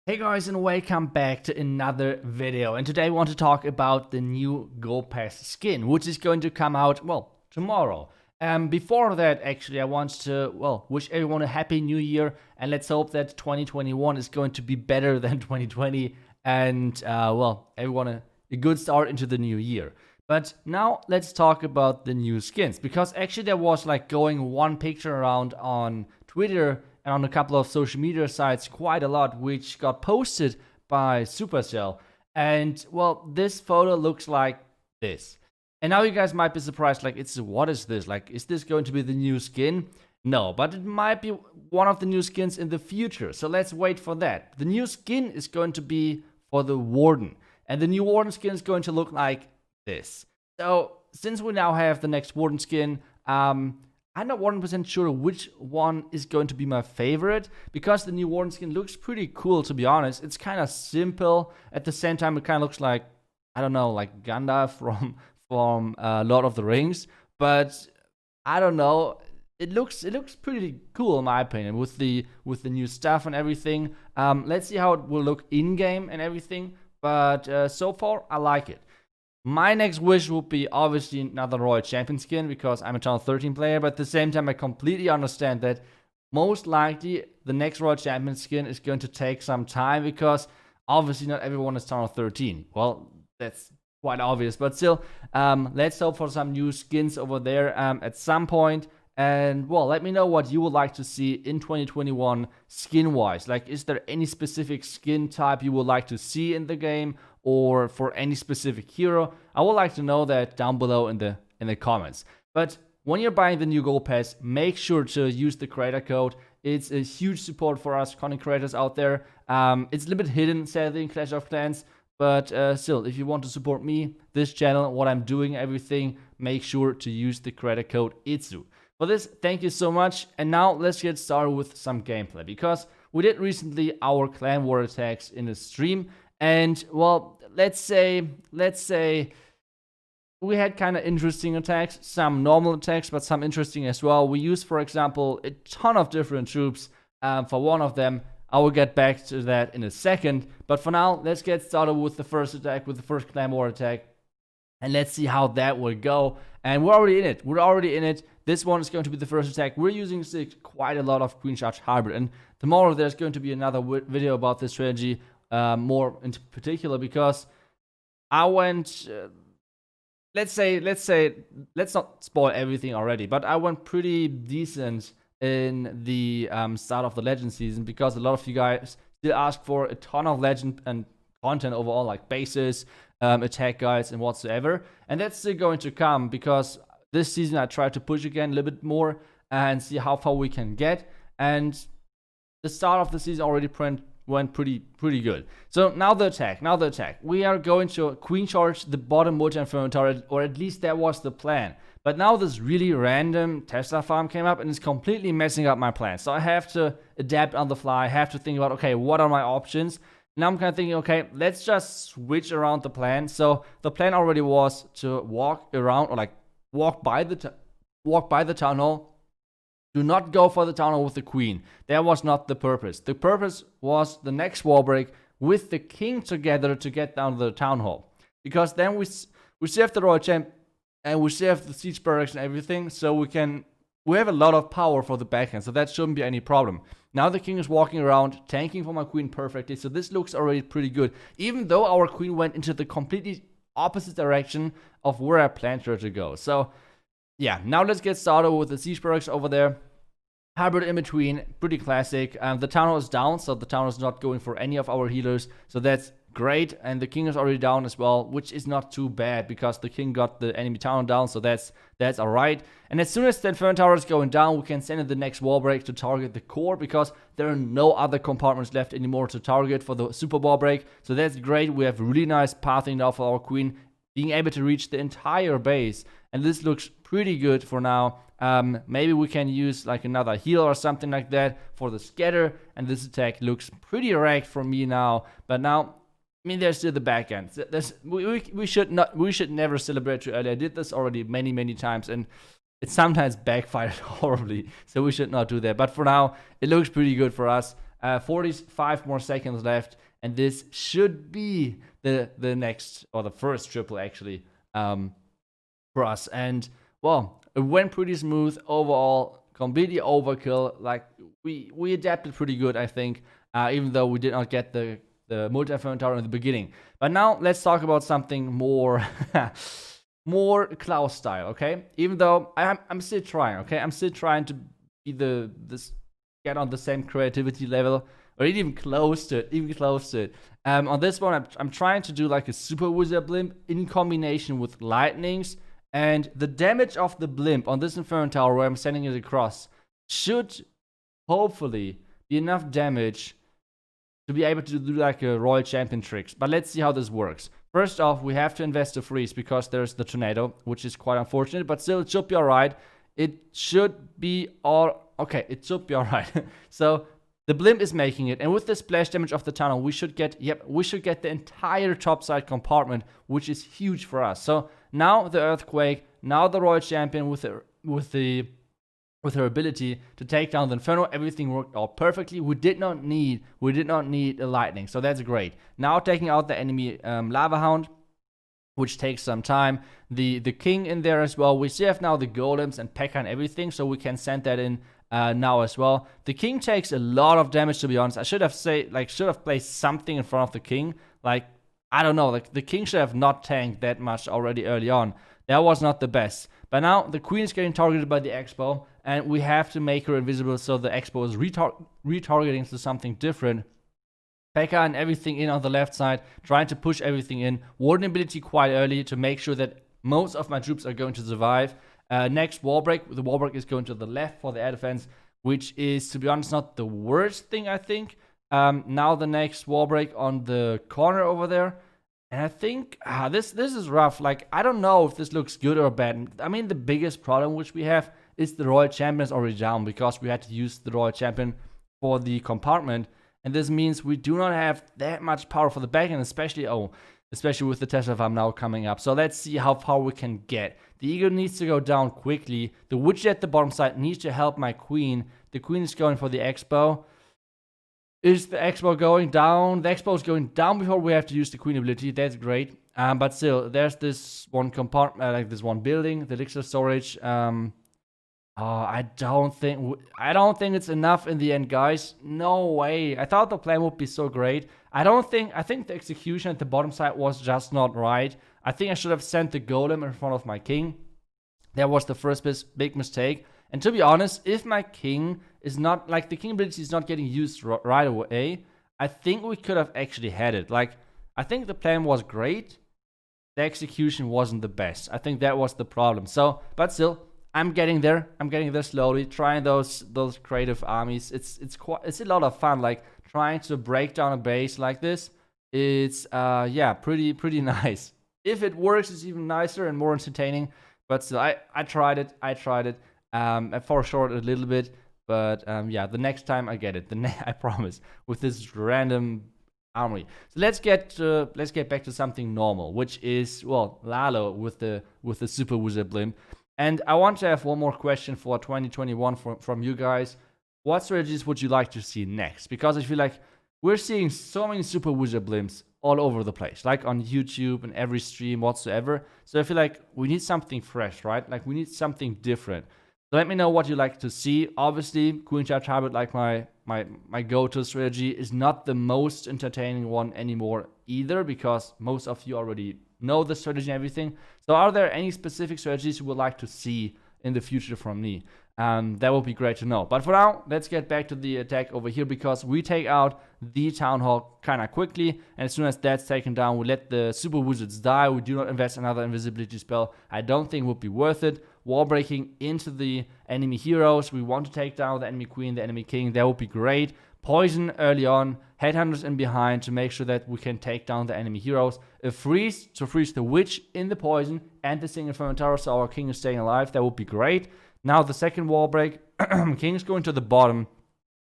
Hey guys, and welcome back to another video. And today I want to talk about the new Go Pass skin, which is going to come out, well, tomorrow. Before that, actually, I want to, wish everyone a happy new year, and let's hope that 2021 is going to be better than 2020, and, everyone a good start into the new year. But now let's talk about the new skins, because actually there was like going one picture around on Twitter and on a couple of social media sites quite a lot, which got posted by Supercell. And well, this photo looks like this. And now you guys might be surprised, like, what is this? Like, is this going to be the new skin? No, but it might be one of the new skins in the future. So let's wait for that. The new skin is going to be for the Warden. And the new Warden skin is going to look like this. So since we now have the next Warden skin, I'm not 100% sure which one is going to be my favorite, because the new Warden skin looks pretty cool, to be honest. It's kind of simple. At the same time, it kind of looks like, I don't know, like Gandalf from Lord of the Rings. But I don't know. It looks pretty cool in my opinion with the new stuff and everything. Let's see how it will look in game and everything. But so far, I like it. My next wish would be obviously another Royal Champion skin, because I'm a Channel 13 player, but at the same time I completely understand that most likely the next Royal Champion skin is going to take some time, because obviously not everyone is Channel 13. Well, that's quite obvious, but still, let's hope for some new skins over there at some point. And well, let me know what you would like to see in 2021 skin-wise. Like, is there any specific skin type you would like to see in the game, or for any specific hero? I would like to know that down below in the comments. But when you're buying the new Gold Pass, make sure to use the creator code. It's a huge support for us content creators out there. It's a little bit hidden, sadly, in Clash of Clans. But still, if you want to support me, this channel, what I'm doing, everything, make sure to use the creator code ITZU. For this, thank you so much. And now let's get started with some gameplay, because we did recently our clan war attacks in the stream. And well, let's say we had kind of interesting attacks, some normal attacks, but some interesting as well. We used, for example, a ton of different troops for one of them. I will get back to that in a second. But for now, let's get started with the first attack, with the first clan war attack. And let's see how that will go. And we're already in it. This one is going to be the first attack. We're using quite a lot of Queen Charge Hybrid. And tomorrow there's going to be another video about this strategy, more in particular, because I went, let's not spoil everything already, but I went pretty decent in the start of the Legend season, because a lot of you guys still ask for a ton of Legend and content overall, like bases, attack guides, and whatsoever. And that's still going to come, because this season I tried to push again a little bit more and see how far we can get. And the start of the season already went pretty good. So now the attack. We are going to Queen Charge the bottom multi-infernal turret, or at least that was the plan. But now this really random Tesla farm came up and it's completely messing up my plan. So I have to adapt on the fly. I have to think about, okay, what are my options? Now I'm kind of thinking, okay, let's just switch around the plan. So the plan already was to walk around, or like walk by the town hall. Do not go for the town hall with the queen. That was not the purpose. The purpose was the next wall break with the king together to get down to the town hall. Because then we save the Royal Champ and we save the siege barracks and everything, so we have a lot of power for the backhand, so that shouldn't be any problem. Now the king is walking around, tanking for my queen perfectly, so this looks already pretty good. Even though our queen went into the completely opposite direction of where I planned her to go. So yeah, now let's get started with the siege barracks over there. Hybrid in between, pretty classic. The town hall is down, so the town hall is not going for any of our healers, so that's great. And the king is already down as well, which is not too bad, because the king got the enemy town hall down, so that's alright. And as soon as the infernal tower is going down, we can send in the next wall break to target the core, because there are no other compartments left anymore to target for the super wall break. So that's great. We have really nice pathing now for our queen, being able to reach the entire base, and this looks pretty good for now. Maybe we can use like another heal or something like that for the scatter, and this attack looks pretty wrecked for me now. But now, I mean, there's still the back end. We should never celebrate too early. I did this already many times, and it sometimes backfired horribly, so we should not do that. But for now, it looks pretty good for us. 45 more seconds left, and this should be the next, or the first triple actually, for us. And well, it went pretty smooth overall, completely overkill. Like we adapted pretty good, I think, even though we did not get the multi-fermentor in the beginning. But now let's talk about something more more Klaus style, okay? Even though I'm still trying, okay? I'm still trying to be get on the same creativity level, or even close to it. On this one, I'm trying to do like a super wizard blimp in combination with lightnings, and the damage of the blimp on this Inferno Tower where I'm sending it across should hopefully be enough damage to be able to do like a Royal Champion tricks. But let's see how this works. First off, we have to invest the freeze because there's the tornado, which is quite unfortunate, but still it should be alright. It should be okay, it should be alright. So the blimp is making it, and with the splash damage of the tunnel, we should get the entire topside compartment, which is huge for us. So now the earthquake, now the Royal Champion with her ability to take down the Inferno, everything worked out perfectly. We did not need a lightning, so that's great. Now taking out the enemy Lava Hound, which takes some time. The King in there as well. We still have now the Golems and P.E.K.K.A. and everything, so we can send that in now as well. The King takes a lot of damage, to be honest. I should have placed something in front of the King. Like, I don't know, like the King should have not tanked that much already early on. That was not the best. But now the Queen is getting targeted by the Expo, and we have to make her invisible so the Expo is retargeting to something different. P.E.K.K.A. and everything in on the left side, trying to push everything in. Warden ability quite early to make sure that most of my troops are going to survive. Next wall break. The wall break is going to the left for the air defense, which is, to be honest, not the worst thing, I think. Now the next wall break on the corner over there. And I think this is rough. Like, I don't know if this looks good or bad. I mean, the biggest problem which we have is the Royal Champion is already down because we had to use the Royal Champion for the compartment. And this means we do not have that much power for the backend, especially with the Tesla farm now coming up. So let's see how far we can get. The Eagle needs to go down quickly. The Witch at the bottom side needs to help my Queen. The Queen is going for the Expo. Is the Expo going down? The Expo is going down before we have to use the Queen ability. That's great. But still, there's this one compartment, like this one building, the elixir storage. I don't think it's enough in the end, guys. No way. I thought the plan would be so great. I think the execution at the bottom side was just not right. I think I should have sent the Golem in front of my King. That was the first big mistake. And to be honest, if my King is not, like, the King ability is not getting used right away, I think we could have actually had it. Like, I think the plan was great. The execution wasn't the best. I think that was the problem. So, but still, I'm getting there. I'm getting there slowly, trying those creative armies. It's a lot of fun, like, trying to break down a base like this. It's, yeah, pretty nice. If it works, it's even nicer and more entertaining. But still, I tried it. I fall short a little bit, but yeah, the next time I get it, I promise, with this random armory. So let's get back to something normal, which is, well, Lalo with the Super Wizard Blimp. And I want to have one more question for 2021 from you guys. What strategies would you like to see next? Because I feel like we're seeing so many Super Wizard Blimps all over the place, like on YouTube and every stream whatsoever. So I feel like we need something fresh, right? Like, we need something different. So let me know what you like to see. Obviously, Queen Charge Hybrid, like my go-to strategy, is not the most entertaining one anymore either, because most of you already know the strategy and everything. So are there any specific strategies you would like to see in the future from me? That would be great to know. But for now, let's get back to the attack over here, because we take out the Town Hall kind of quickly. And as soon as that's taken down, we let the Super Wizards die. We do not invest another invisibility spell. I don't think it would be worth it. Wall breaking into the enemy heroes. We want to take down the enemy Queen, the enemy King. That would be great. Poison early on. Headhunters in behind to make sure that we can take down the enemy heroes. A freeze to freeze the Witch in the poison and the single Fermentaro, so our King is staying alive. That would be great. Now the second wall break. King is going to the bottom.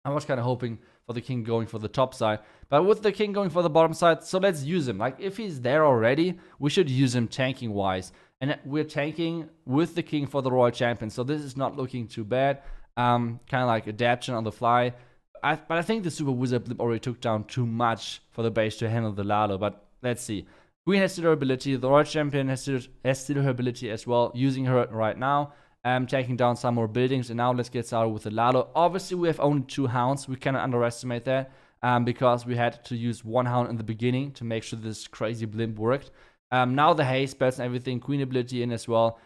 I was kind of hoping for the King going for the top side. But with the King going for the bottom side, so let's use him. Like, if he's there already, we should use him tanking wise. And we're tanking with the King for the Royal Champion. So this is not looking too bad. Kind of like adaptation on the fly. But I think the Super Wizard Blimp already took down too much for the base to handle the Lalo, but let's see. Queen has still her ability, the Royal Champion has still her ability as well, using her right now, taking down some more buildings, and now let's get started with the Lalo. Obviously, we have only 2 hounds, we cannot underestimate that, because we had to use 1 hound in the beginning to make sure this crazy Blimp worked. Now the haste spells and everything, Queen ability in as well.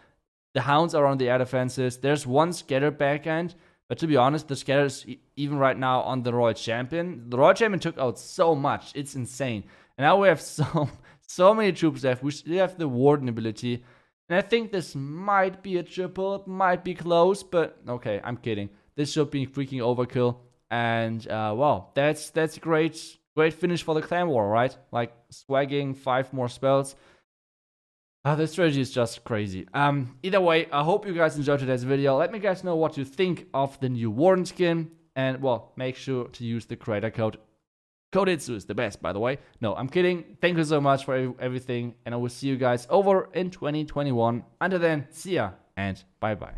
The hounds are on the air defenses. There's 1 scatter backend, but to be honest, the scatter is even right now on the Royal Champion. The Royal Champion took out so much, it's insane. And now we have so many troops left. We still have the Warden ability. And I think this might be a triple. It might be close, but okay, I'm kidding. This should be freaking overkill. And wow, that's great finish for the Clan War, right? Like swagging 5 more spells. The strategy is just crazy. Either way, I hope you guys enjoyed today's video. Let me guys know what you think of the new Warden skin. And well, make sure to use the creator code. Koditsu is the best, by the way. No, I'm kidding. Thank you so much for everything. And I will see you guys over in 2021. Until then, see ya and bye-bye.